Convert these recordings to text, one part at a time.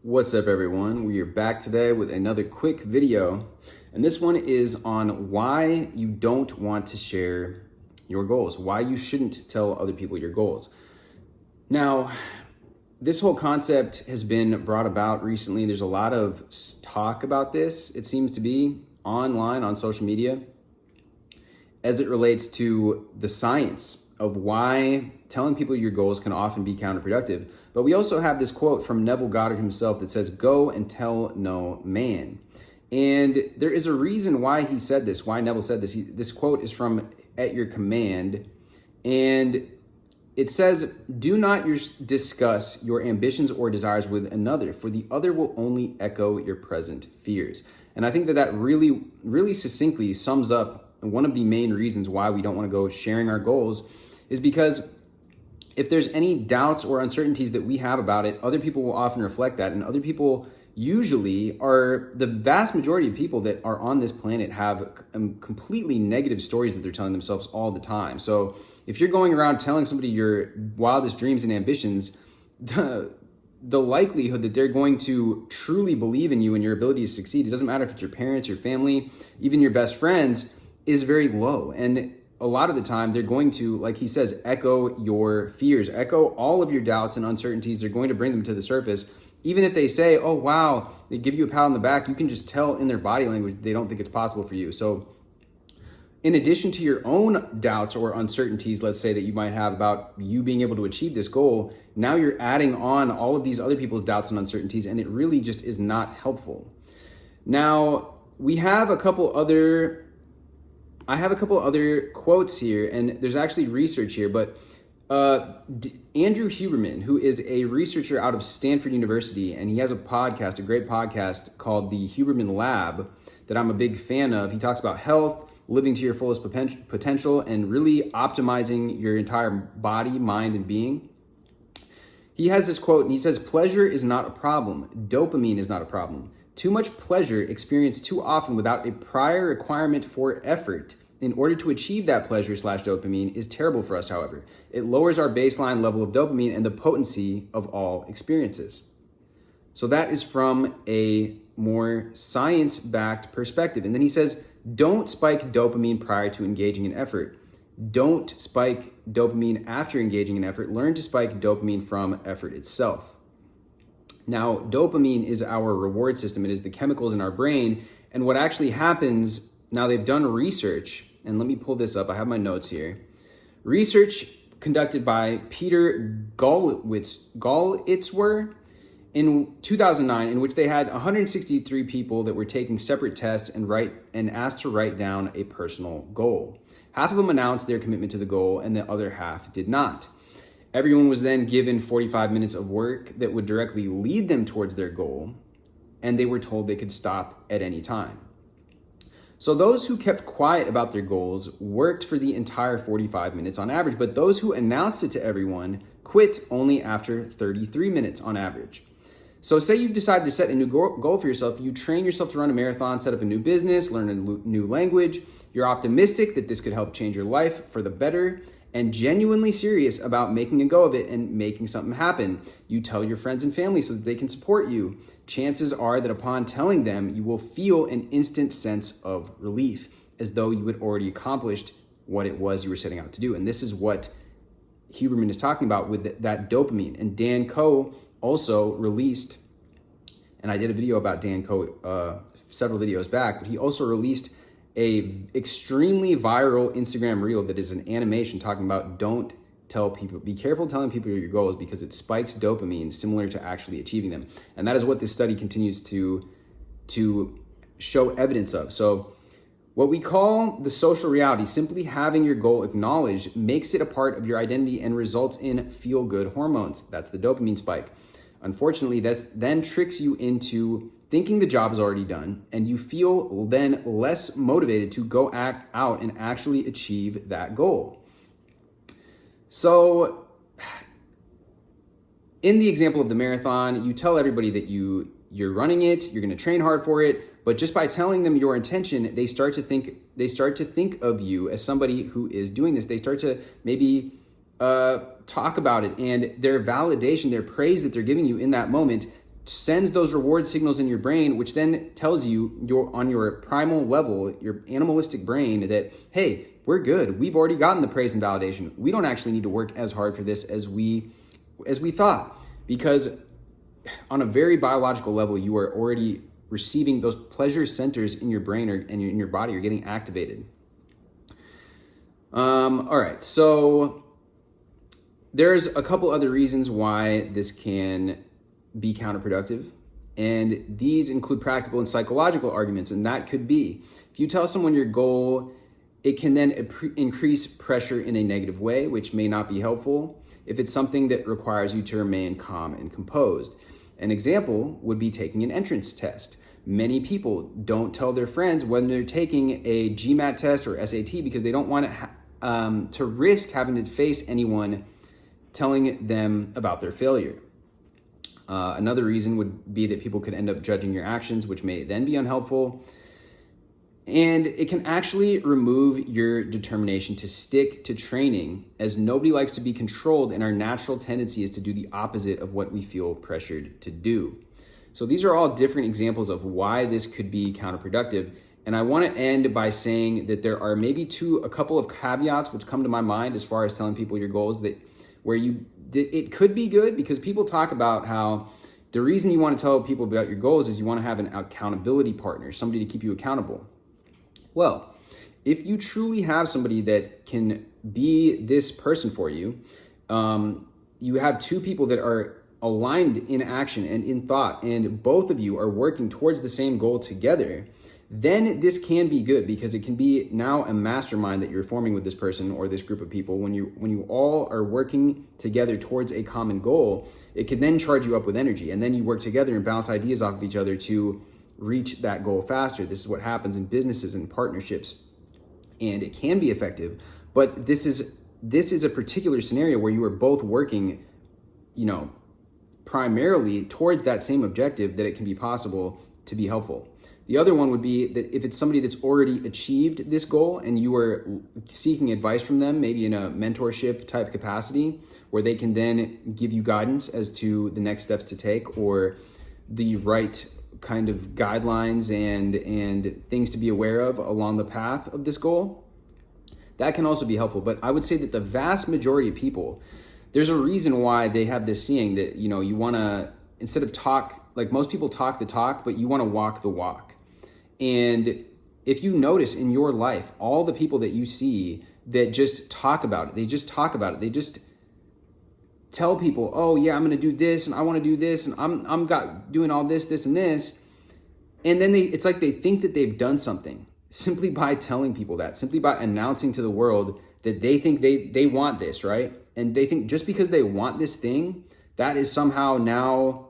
What's up, everyone? We are back today with another quick video, and this one is on why you don't want to share your goals, why you shouldn't tell other people your goals. Now, this whole concept has been brought about recently. There's a lot of talk about this, it seems to be, online, on social media, as it relates to the science of why telling people your goals can often be counterproductive. But we also have this quote from Neville Goddard himself that says, "Go and tell no man." And there is a reason why he said this, why Neville said this. This quote is from At Your Command. And it says, "Do not discuss your ambitions or desires with another, for the other will only echo your present fears." And I think that really, really succinctly sums up one of the main reasons why we don't want to go sharing our goals, is because if there's any doubts or uncertainties that we have about it, other people will often reflect that. And other people usually are, the vast majority of people that are on this planet have completely negative stories that they're telling themselves all the time. So if you're going around telling somebody your wildest dreams and ambitions, the likelihood that they're going to truly believe in you and your ability to succeed, it doesn't matter if it's your parents, your family, even your best friends, is very low. And a lot of the time, they're going to, like he says, echo your fears, echo all of your doubts and uncertainties. They're going to bring them to the surface. Even if they say, "Oh, wow," they give you a pat on the back, you can just tell in their body language they don't think it's possible for you. So in addition to your own doubts or uncertainties, let's say, that you might have about you being able to achieve this goal, now you're adding on all of these other people's doubts and uncertainties, and it really just is not helpful. Now, I have a couple other quotes here, and there's actually research here, but Andrew Huberman, who is a researcher out of Stanford University, and he has a podcast, a great podcast called the Huberman Lab that I'm a big fan of. He talks about health, living to your fullest potential, and really optimizing your entire body, mind, and being. He has this quote, and he says, "Pleasure is not a problem. Dopamine is not a problem. Too much pleasure experienced too often without a prior requirement for effort in order to achieve that pleasure/dopamine is terrible for us, however. It lowers our baseline level of dopamine and the potency of all experiences." So that is from a more science-backed perspective. And then he says, "Don't spike dopamine prior to engaging in effort. Don't spike dopamine after engaging in effort. Learn to spike dopamine from effort itself." Now, dopamine is our reward system. It is the chemicals in our brain. And what actually happens, now they've done research, and let me pull this up. I have my notes here. Research conducted by Peter Golitzwer in 2009, in which they had 163 people that were taking separate tests and asked to write down a personal goal. Half of them announced their commitment to the goal, and the other half did not. Everyone was then given 45 minutes of work that would directly lead them towards their goal, and they were told they could stop at any time. So those who kept quiet about their goals worked for the entire 45 minutes on average, but those who announced it to everyone quit only after 33 minutes on average. So say you've decided to set a new goal for yourself, you train yourself to run a marathon, set up a new business, learn a new language, you're optimistic that this could help change your life for the better, and genuinely serious about making a go of it and making something happen. You tell your friends and family so that they can support you. Chances are that upon telling them, you will feel an instant sense of relief, as though you had already accomplished what it was you were setting out to do. And this is what Huberman is talking about with that dopamine. And Dan Coe also released, and I did a video about Dan Coe several videos back, but he also released a extremely viral Instagram reel that is an animation talking about don't tell people, be careful telling people your goals, because it spikes dopamine similar to actually achieving them. And that is what this study continues to show evidence of. So what we call the social reality, simply having your goal acknowledged, makes it a part of your identity and results in feel-good hormones. That's the dopamine spike. Unfortunately, that then tricks you into thinking the job is already done, and you feel then less motivated to go out and actually achieve that goal. So in the example of the marathon, you tell everybody that you're running it, you're going to train hard for it, but just by telling them your intention, they start to think of you as somebody who is doing this. They start to maybe talk about it, and their validation, their praise that they're giving you in that moment sends those reward signals in your brain, which then tells you on your primal level, your animalistic brain, that, hey, we're good. We've already gotten the praise and validation. We don't actually need to work as hard for this as we thought, because on a very biological level, you are already receiving those pleasure centers in your brain and in your body are getting activated. All right, so there's a couple other reasons why this can be counterproductive, and these include practical and psychological arguments. And that could be, if you tell someone your goal, it can then increase pressure in a negative way, which may not be helpful if it's something that requires you to remain calm and composed. An example would be taking an entrance test. Many people don't tell their friends when they're taking a GMAT test or SAT because they don't want to risk having to face anyone telling them about their failure. Another reason would be that people could end up judging your actions, which may then be unhelpful. And it can actually remove your determination to stick to training, as nobody likes to be controlled, and our natural tendency is to do the opposite of what we feel pressured to do. So these are all different examples of why this could be counterproductive. And I want to end by saying that there are maybe a couple of caveats which come to my mind as far as telling people your goals, that it could be good, because people talk about how the reason you want to tell people about your goals is you want to have an accountability partner, somebody to keep you accountable. Well, if you truly have somebody that can be this person for you, you have two people that are aligned in action and in thought, and both of you are working towards the same goal together, then this can be good, because it can be now a mastermind that you're forming with this person or this group of people. When you all are working together towards a common goal, it can then charge you up with energy, and then you work together and bounce ideas off of each other to reach that goal faster. This is what happens in businesses and partnerships, and it can be effective. But this is a particular scenario where you are both working, primarily towards that same objective, that it can be possible to be helpful. The other one would be that if it's somebody that's already achieved this goal and you are seeking advice from them, maybe in a mentorship type capacity, where they can then give you guidance as to the next steps to take, or the right kind of guidelines and things to be aware of along the path of this goal, that can also be helpful. But I would say that the vast majority of people, there's a reason why they have this saying that, you want to, instead of talk, like most people talk the talk, but you want to walk the walk. And if you notice in your life, all the people that you see that just talk about it, they just tell people, oh yeah, I'm going to do this and I want to do this and I'm doing all this and this. And then it's like they think that they've done something simply by telling people that, simply by announcing to the world that they think they want this, right? And they think just because they want this thing, that is somehow now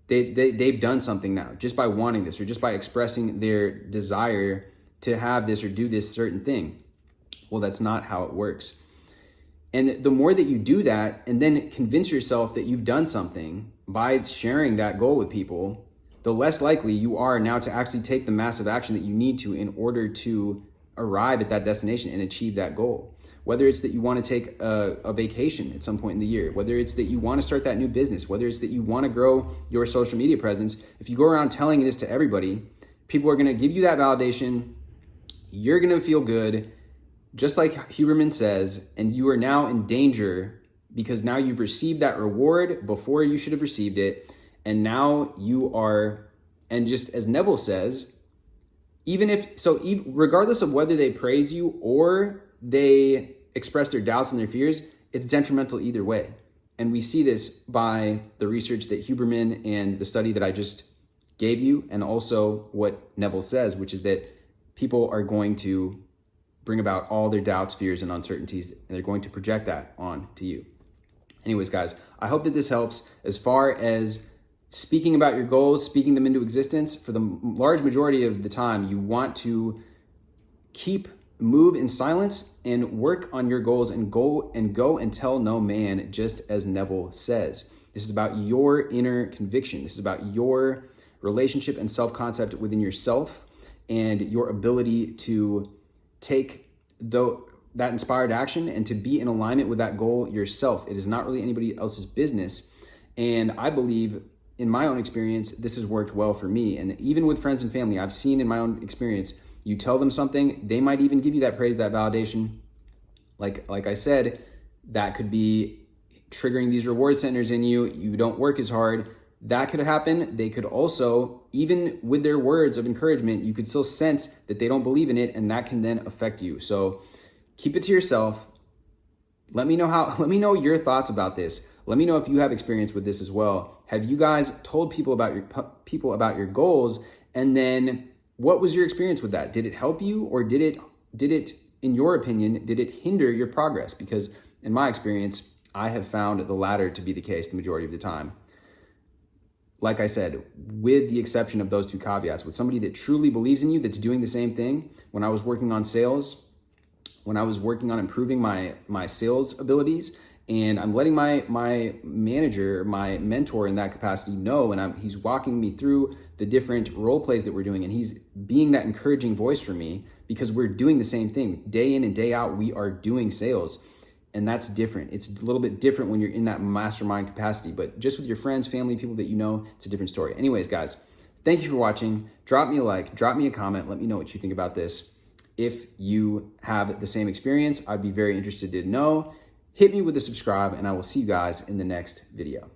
they've done something now, just by wanting this, or just by expressing their desire to have this or do this certain thing. Well, that's not how it works. And the more that you do that and then convince yourself that you've done something by sharing that goal with people, the less likely you are now to actually take the massive action that you need to in order to arrive at that destination and achieve that goal. Whether it's that you want to take a vacation at some point in the year, whether it's that you want to start that new business, whether it's that you want to grow your social media presence, if you go around telling this to everybody, people are going to give you that validation. You're going to feel good, just like Huberman says, and you are now in danger because now you've received that reward before you should have received it. And now you are, and just as Neville says, regardless of whether they praise you or they express their doubts and their fears, it's detrimental either way. And we see this by the research that Huberman and the study that I just gave you, and also what Neville says, which is that people are going to bring about all their doubts, fears, and uncertainties, and they're going to project that on to you. Anyways, guys, I hope that this helps as far as speaking about your goals, speaking them into existence. For the large majority of the time, you want to move in silence and work on your goals and go and tell no man, just as Neville says. This is about your inner conviction. This is about your relationship and self-concept within yourself and your ability to take that inspired action and to be in alignment with that goal yourself. It is not really anybody else's business. And I believe in my own experience, this has worked well for me. And even with friends and family, I've seen in my own experience, you tell them something, they might even give you that praise, that validation. Like I said, that could be triggering these reward centers in you. You don't work as hard. That could happen. They could also, even with their words of encouragement, you could still sense that they don't believe in it, and that can then affect you. So keep it to yourself. Let me know your thoughts about this. Let me know if you have experience with this as well. Have you guys told people about your goals? And then what was your experience with that? Did it help you, or did it, in your opinion, did it hinder your progress? Because in my experience, I have found the latter to be the case the majority of the time. Like I said, with the exception of those two caveats, with somebody that truly believes in you, that's doing the same thing. When I was working on sales, when I was working on improving my sales abilities, and I'm letting my manager, my mentor in that capacity know, and he's walking me through the different role plays that we're doing, and he's being that encouraging voice for me because we're doing the same thing. Day in and day out, we are doing sales. And that's different. It's a little bit different when you're in that mastermind capacity, but just with your friends, family, people that you know, it's a different story. Anyways, guys, thank you for watching. Drop me a like, drop me a comment. Let me know what you think about this. If you have the same experience, I'd be very interested to know. Hit me with a subscribe, and I will see you guys in the next video.